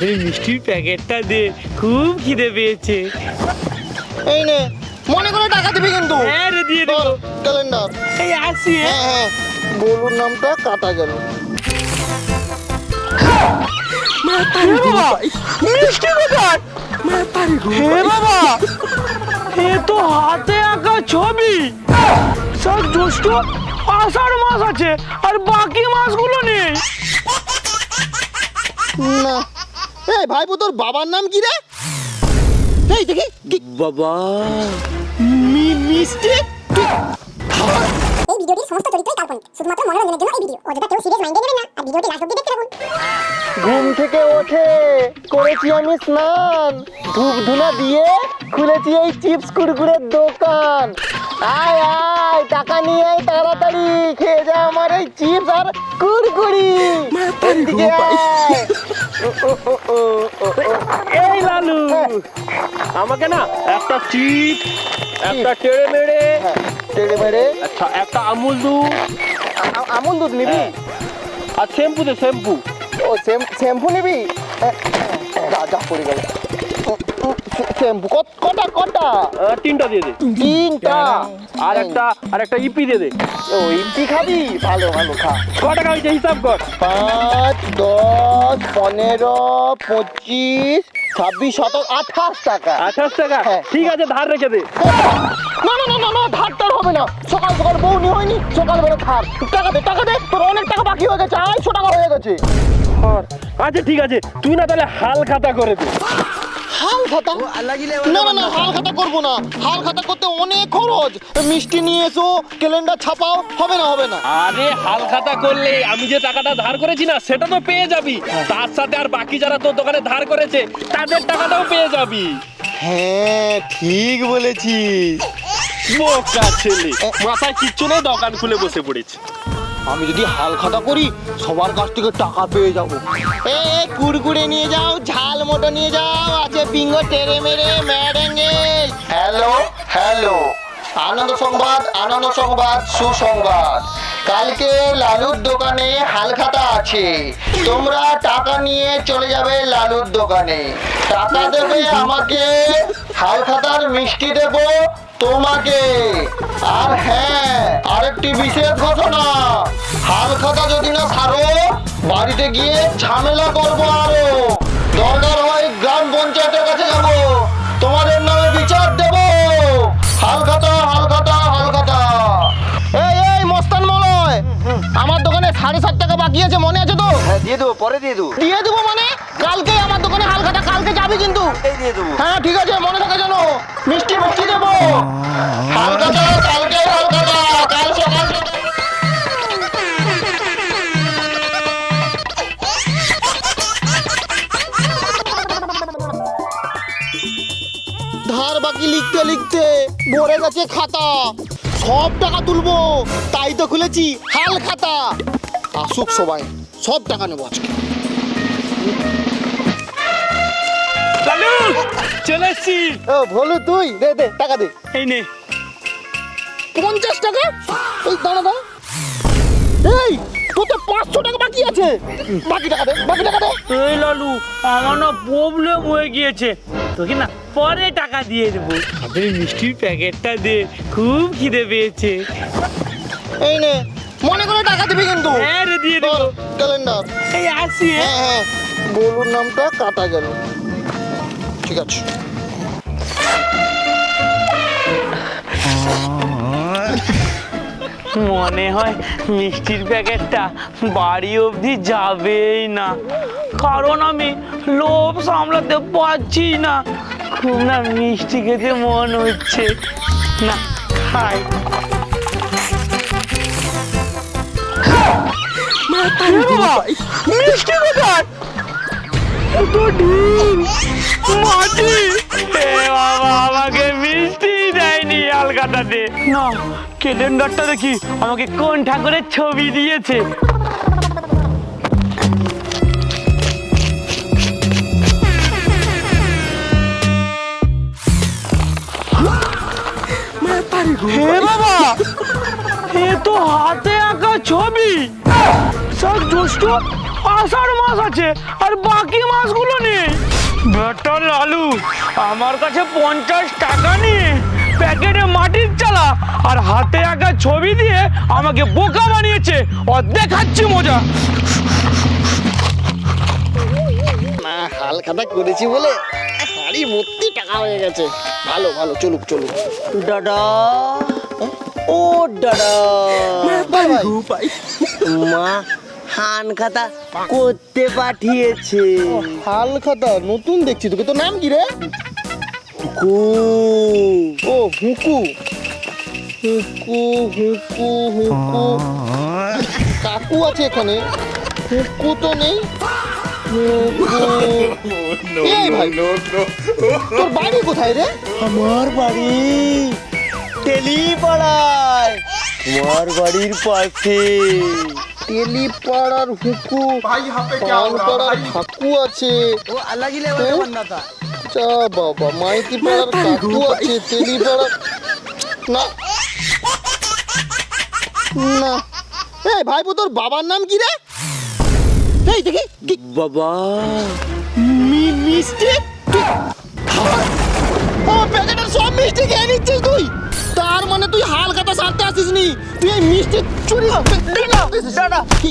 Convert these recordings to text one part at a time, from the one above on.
এই মিষ্টির প্যাকেটটা দে, খুব খিদে পেয়েছে। এই নে, মনে করে টাকা দিবি কিন্তু। হ্যাঁ রে, দিয়ে দেবো। ক্যালেন্ডার। এই আসি। হ্যাঁ হ্যাঁ, গোলুর নামটা কাটা গেল। মিষ্টি কোথায়? হে বাবা, এ তো হাতে আঁকা ছবি। সব জ্যৈষ্ঠ আষাঢ় মাস আছে আর বাকি মাসগুলো নেই। না, এই ভাইপো তোর বাবার নাম কি রে? এই দেখি বাবা, মিষ্টি। এই ভিডিওটির সমস্ত চরিত্রই কাল্পনিক, শুধুমাত্র মনোরঞ্জনের জন্য এই ভিডিও। অযথা কেউ সিরিয়াস মাইন্ডে নেবেন না আর ভিডিওটি লাস্ট অবধি দেখতে থাকুন। ঘুম থেকে ওঠে করেছি আমি স্নান, ধূপ ধুনা দিয়ে খুলেছি এই চিপস কুরকুরের দোকান। আয় আয়, টাকা নিয়ে আয় তাড়াতাড়ি, খেয়ে যা আমার এই চিপস আর কুরকুরি। এদিকে আয়। এই লালু, আমাকে না একটা চিপ, একটা টেড়ে মেড়ে, টেড়ে মেরে আচ্ছা একটা আমুল দুধ আমুল দুধ নিবি? আর শ্যাম্পু দে, শ্যাম্পু। ও শ্যাম্পু নিবি? যা যা পড়ে গেল শ্যাম্পু। কটা কটা? তিনটা দিয়ে দে। তিনটা? আর একটা ইপি দিয়ে দে। ও ইপি খাবি? ভালো ভালো, খা। ক টাকা হয়েছে হিসাব কর। 5, 10, 15, 25, 26, 17, 28 টাকা। 28 টাকা? হ্যাঁ। ঠিক আছে, ধার রেখে দে। না না না না না, ধার টার হবে না। সকাল সকাল বউনি হয়নি, সকালবেলা ধার। টাকা দে টাকা দে, তোর অনেক টাকা বাকি হয়ে গেছে, 250 টাকা হয়ে গেছে। আচ্ছা ঠিক আছে, তুই না তাহলে হাল খাতা করে দে। হাল খাতা? না না না, হাল খাতা করবো না। হাল খাতা করতে অনেক খরচ। মিষ্টি নিয়ে এসো, ক্যালেন্ডার ছাপাও, হবে না হবে না। আরে হাল খাতা করলে আমি যে টাকাটা ধার করেছি না, সেটা তো পেয়ে যাবি। তার সাথে আর বাকি যারা তোর দোকানে ধার করেছে তাদের টাকাটাও পেয়ে যাবি। হ্যাঁ, ঠিক বলেছিস। বোকা ছেলে, মাথায় কিচ্ছু নেই, দোকান খুলে বসে পড়েছি। আমি যদি হাল খাতা করি, সবার কাছ থেকে টাকা পেয়ে যাব। এ কুরকুরে নিয়ে যাও, ঝাল মোটো নিয়ে যাও, আছে বিঙ্গো, টেরে মেরে, ম্যাডেঙ্গেল। হ্যালো হ্যালো, আনন্দ সংবাদ, সুসংবাদ। কালকে লালুর দোকানে হাল খাতা আছে, তোমরা টাকা নিয়ে চলে যাবে লালুর দোকানে। টাকা দেবে আমাকে, হাল খাতার মিষ্টি দেব তোমাকে। আর হ্যাঁ, আরেকটি বিশেষ ঘোষণা, হাল খাতা যদি না ছাড়ো, বাড়িতে গিয়ে ঝামেলা করবো আরো। দরকার হয় গ্রাম পঞ্চায়েতের কাছে যাবো, তোমাদের নামে বিচার দেব। হাল খাতা হাল খাতা হাল খাতা। এই মস্তান মলয়, আমার দোকানে 7.5 টাকা বাকি আছে, মনে আছে তো? হ্যাঁ দিয়ে দেবো, পরে দিয়ে দেবো। দিয়ে দেবো মানে? কালকে আমার দোকানে হাল খাতা, কালকে যাবি কিন্তু। এই দিয়ে দেবো। হ্যাঁ ঠিক আছে, মনে থাকে যেন। মিষ্টি মিষ্টি দেবো। হাল খাতা কালকে, হাল খাতা কাল সকাল সকাল। ধার বাকি লিখতে লিখতে ভরে গেছে খাতা, সব টাকা তুলবো, তাই তো খুলেছি হাল খাতা। আসুক সবাই, সব টাকা নেবো আজকে। লালু, চলে এসছি। ও ভোলু, তুই দে দে টাকা দে। এই নে। 50 টাকা? এই দাঁড়া দাঁড়া, এই তোর তো 500 টাকা বাকি আছে। বাকি টাকা দে, বাকি টাকা দে। এই লালু, আমার না প্রবলেম হয়ে গিয়েছে, তোকে না পরে টাকা দিয়ে দেবো। এই মিষ্টির প্যাকেটটা দে, খুব খিদে পেয়েছে। এই নে, মনে করে টাকা দিবি কিন্তু। হ্যাঁ রে, দিয়ে দেবো। ক্যালেন্ডার। এই আসি। হ্যাঁ হ্যাঁ, গোলুর নামটা কাটা গেল। ঠিক আছে। মনে হয় মিষ্টির প্যাকেটটা বাড়ি অবধি যাবেই না, কারণ আমি লোভ সামলাতে পারছি না। খুব না মিষ্টি খেতে মন হচ্ছে, না খাই। মিষ্টি কোথায়? তো ডিম, মাটি। এ বাবা, আমাকে মিষ্টি দেয়নি আলকাতাতে। না, ক্যালেন্ডারটা দেখি আমাকে কোন ঠাকুরের ছবি দিয়েছে। হে বাবা, এ তো হাতে আঁকা ছবি। সব জ্যৈষ্ঠ আষাঢ় মাস আছে আর বাকি মাসগুলো নেই। বেটা লালু, আমার কাছে 50 টাকা নিয়ে প্যাকেটে মাটির চালা আর হাতে আঁকা ছবি দিয়ে আমাকে বোকা বানিয়েছে। দেখাচ্ছি মজা। না হাল খাতা করেছি বলে হাড়ি ভর্তি টাকা হয়ে গেছে। ভালো ভালো, চলুক চলুক। দাদা, ও দাদা, মা হান খাতা করতে পাঠিয়েছে। হাল খাতা নতুন দেখছি। তোকে তোর নাম কি রে? কু ও হুকু হুকু হুকু হুকু। কাকু আছে এখানে, হুকু তো নেই। এই ভাই, তোর বাড়ি কোথায় রে? আমার বাড়ি টেলিপাড়ায়, আমার বাড়ির পাশে। টেলিপাড়ার হুকু, পাড়ার কাকু আছে। ও আল্লাহ গিলে যা বাবা, মাইতি পাড়ার কাকু আছে, টেলিপাড়ার না না। এই ভাইপো, তোর বাবার নাম কি রে? এই দেখি বাবা মিষ্টি। ও প্যাকেটের সব মিষ্টি খেয়ে নিচ্ছিস তুই? তার মানে তুই হাল খাতা সারতে আসিস নি, তুই এই মিষ্টি চুরি। কি?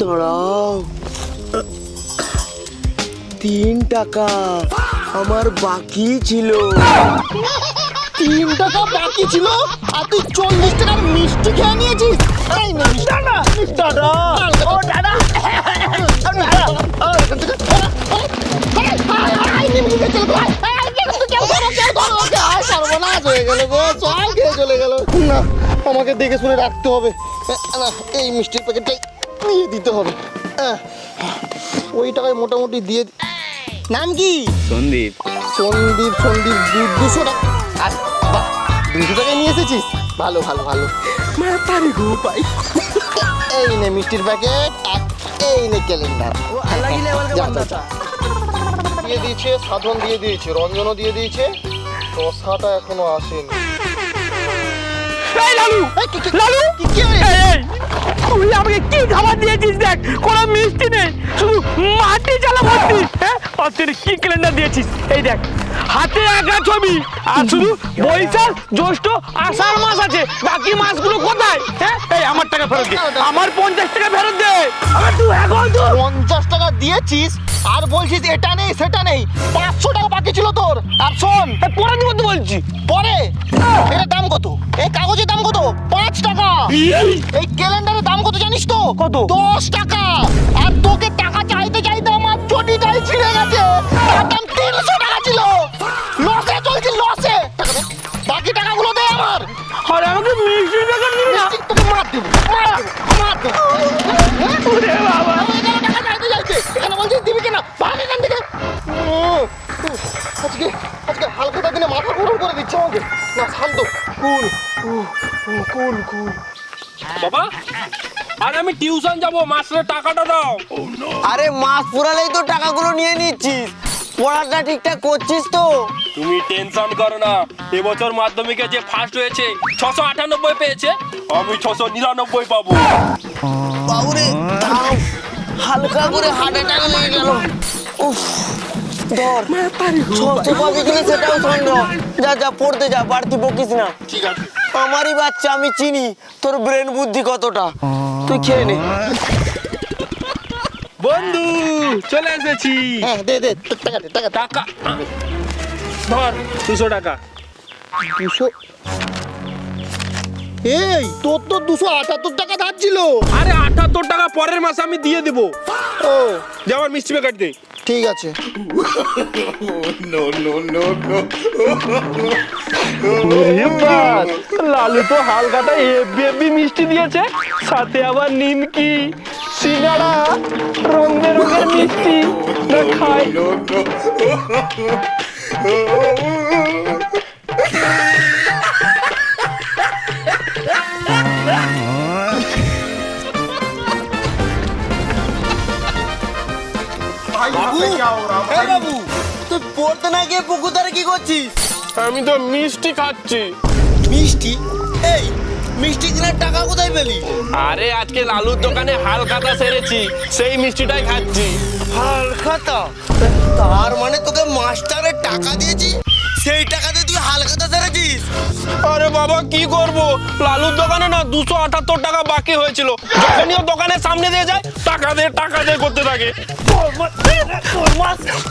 দাঁড়াও, 3 টাকা আমার বাকি ছিল। 3 টাকা বাকি ছিল আর তুই 40 টাকার মিষ্টি খেয়ে নিয়েছিস? এই নে মিষ্টি। দাদা, ও দাদা, সর্বনাশ হয়ে গেল গো, সব খেয়ে চলে গেল। না, আমাকে দেখে শুনে রাখতে হবে। না, এই মিষ্টির প্যাকেটটাই দিয়ে দিতে হবে। ওই টাকায় মোটামুটি দিয়ে নাম কি? সন্দীপ। সন্দীপ সন্দীপ 200 টাকা। আর বাহ, 200 টাকায় নিয়ে এসেছিস? ভালো ভালো ভালো। এই নে মিষ্টির প্যাকেট আর এই নে ক্যালেন্ডার। দিয়ে দিয়েছে, সাধন দিয়ে দিয়েছে, রঞ্জনও দিয়ে দিয়েছে, রসাটা এখনো আসেনি। এই লালু, লালু, এই, তুই আমাকে কি খাবার দিয়েছিস? দেখ, কোনো মিষ্টি নেই, শুধু মাটি জ্বালা ভর্তি। হ্যাঁ, আর তুই কি ক্যালেন্ডার দিয়েছিস? এই দেখ, হাতে আঁকা ছবি আর শুধু বৈশাখ জ্যৈষ্ঠ আষাঢ় মাস আছে, বাকি মাসগুলো কোথায়? হ্যাঁ, এই আমার টাকা ফেরত দে, আমার 50 টাকা ফেরত দে। আমার তুই এখন তো 50 টাকা দিয়েছিস আর বলছিস এটা নেই সেটা নেই। 500 টাকা বাকি ছিল তোর। আর শোন, পরে দিব তো বলছি। পরে এটার দাম কত? এই কাগজের দাম কত? 5 টাকা। এই ক্যালেন্ডারের দাম কত জানিস তো? কত? 10 টাকা। আর তোকে টাকা চাইতে চাইতে আমার চটিটাই ছিঁড়ে গেছে। তার দাম 300 টাকা ছিল। লসে চলছি, লসে। টাকা দে, বাকি টাকাগুলো দে আমার। আর আমাকে মিষ্টি টাকা দিবি না? মিষ্টি তোকে মার দেবো, মার দেবো। ওরে বাবা, আমি এখানে টাকা চাইতে চাইতে, এখানে বলছিস দিবি কিনা? ভাগ এখান থেকে। আজকে আজকে হালখাতা দিনে মাথা গরম করে দিচ্ছে আমাকে। না শান্ত, কুল কুল কুল। বাবা, আর আমি টিউশন যাব, মাস্টারের টাকাটা দাও। আরে মাস পুরালেই তো টাকাগুলো নিয়ে নিচ্ছিস। পড়াটা ঠিকঠাক করছিস তো? তুমি টেনশন করো না, এবছর মাধ্যমিকে যে ফার্স্ট হয়েছে 698 পেয়েছে, আমি 699 পাবো। বাবুরে, দাও, হালকা করে হার্ট অ্যাটাক লেগে গেল। উফ, ধর, 600 পাবি কিনা সেটাও সন্দেহ। যা যা পড়তে যা, বাড়তি বকিস না। ঠিক আছে। আমারই বাচ্চা, আমি চিনি তোর ব্রেন বুদ্ধি কতটা। তুই খেয়ে নে। বন্ধু চলে এসেছি। হ্যাঁ দে দে, টাকা দে, টাকা। টাকা ধর, 200 টাকা। 200? এই তোর তো 278 টাকা ধার ছিল। আরে 78 টাকা পরের মাসে আমি দিয়ে দেবো। ও যে আমার মিষ্টি প্যাকেট দে। ঠিক আছে। লালু তো হালকাটা হেভি মিষ্টি দিয়েছে, সাথে আবার নিমকি, সিঙ্গাড়া, রং বেরঙের মিষ্টি। না খাই। বাবু, তুই পড়তে না গিয়ে পুকুর ধারে কি করছিস? আমি তো মিষ্টি খাচ্ছি। মিষ্টি? এই মিষ্টি কেনার টাকা কোথায় পেলি? আরে আজকে লালুর দোকানে হালখাতা সেরেছি, সেই মিষ্টিটাই খাচ্ছি। হালখাতা? তার মানে তোকে মাস্টারের টাকা দিয়েছি, সেই টাকাতে তুই হালখাতা সেরেছিস? আরে বাবা কি করব, লালুর দোকানে না 278 টাকা বাকি হয়েছিল। যখনই ও দোকানের সামনে দিয়ে যায় টাকা দে করতে থাকে।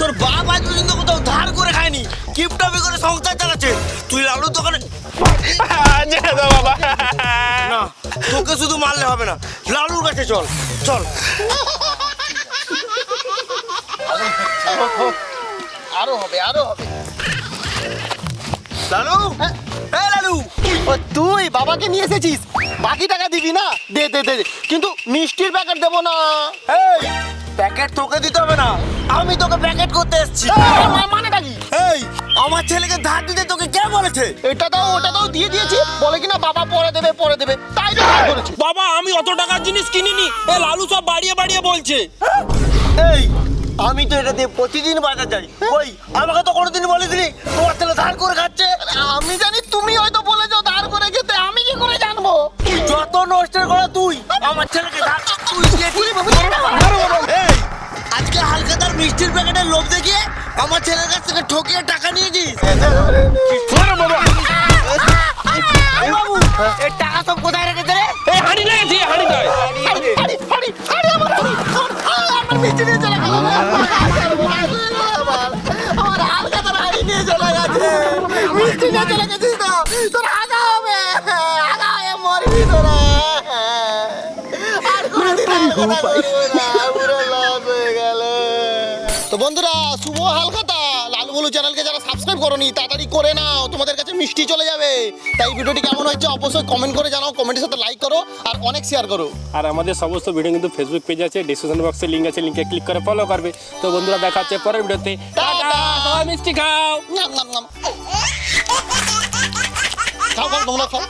তোর বাপ আজ পর্যন্ত কোথাও ধার করে খায়নি, কিপটামি করে সংসার চালাচ্ছে। তুই লালুর দোকানে ছেড়ে দাও বাবা। না, তোকে শুধু মারলে হবে না, লালুর কাছে চল চল। আরো হবে আরো হবে। লালু, এই লালু, ও তুই বাবাকে নিয়ে এসেছিস, বাকি টাকা দিবি না? দে দে দে দে। কিন্তু মিষ্টির প্যাকেট দেবো না। এই প্যাকেট তোকে দিতে হবে না, আমি তোকে প্যাকেট করতে এসেছি। মানেটা কি? এই আমার ছেলেকে ধার দিতে তোকে কে বলেছে? এটা দাও ওটা দাও দিয়ে দিয়েছি, বলে কিনা বাবা পরে দেবে, তাই তো ধার করেছি। বাবা আমি অত টাকার জিনিস কিনিনি, এ লালু সব বাড়িয়ে বলছে। এই আমি তো এটা দিয়ে প্রতিদিন বাজার যাই, ওই আমাকে তো কোনোদিন বলিসনি তোমার ছেলে ধার করে খাচ্ছে। আমি জানি তুমি হয়তো বলেছো ধার করে খেতে, আমি কি করে জানবো? যত নষ্টের করা তুই, আমার ছেলেকে ধার তুই দিয়েছিস। এই আজকে হালখাতার মিষ্টির প্যাকেটের লোভ দেখিয়ে আমার ছেলের কাছ থেকে ঠকিয়ে টাকা নিয়েছিস। এই বাবু, এই টাকা সব কোথায় রেখেছে রে? এই হাঁড়ি লেগেছি, হাঁড়িটায়। আমার মিষ্টি নিয়ে চলে গেল। আমার হালখাতার হাড়ি নিয়ে চলে গেছে। মিষ্টি নিয়ে চলে গেছিস তো, তোর আগা হবে, আগা হয়ে মরবি তোরা। আর কোনোদিন হালখাতা করবো না, পুরো লস হয়ে গেল। তো বন্ধুরা, শুভ হালখাতা। লালু বলু চ্যানেলকে যারা সাবস্ক্রাইব করোনি তাড়াতাড়ি করে নাও, তোমাদের কাছে মিষ্টি চলে যাবে। তাই ভিডিওটি কেমন হয়েছে অবশ্যই কমেন্ট করে জানাও, কমেন্টের সাথে লাইক করো আর অনেক শেয়ার করো। আর আমাদের সমস্ত ভিডিও কিন্তু ফেসবুক পেজ আছে, ডিসক্রিপশন বক্সে লিংক আছে, লিংকে ক্লিক করে ফলো করবে। তো বন্ধুরা দেখা হচ্ছে পরের ভিডিওতে। টাটা, সবাই মিষ্টি খাও। খাও খাও তোমরা খাও।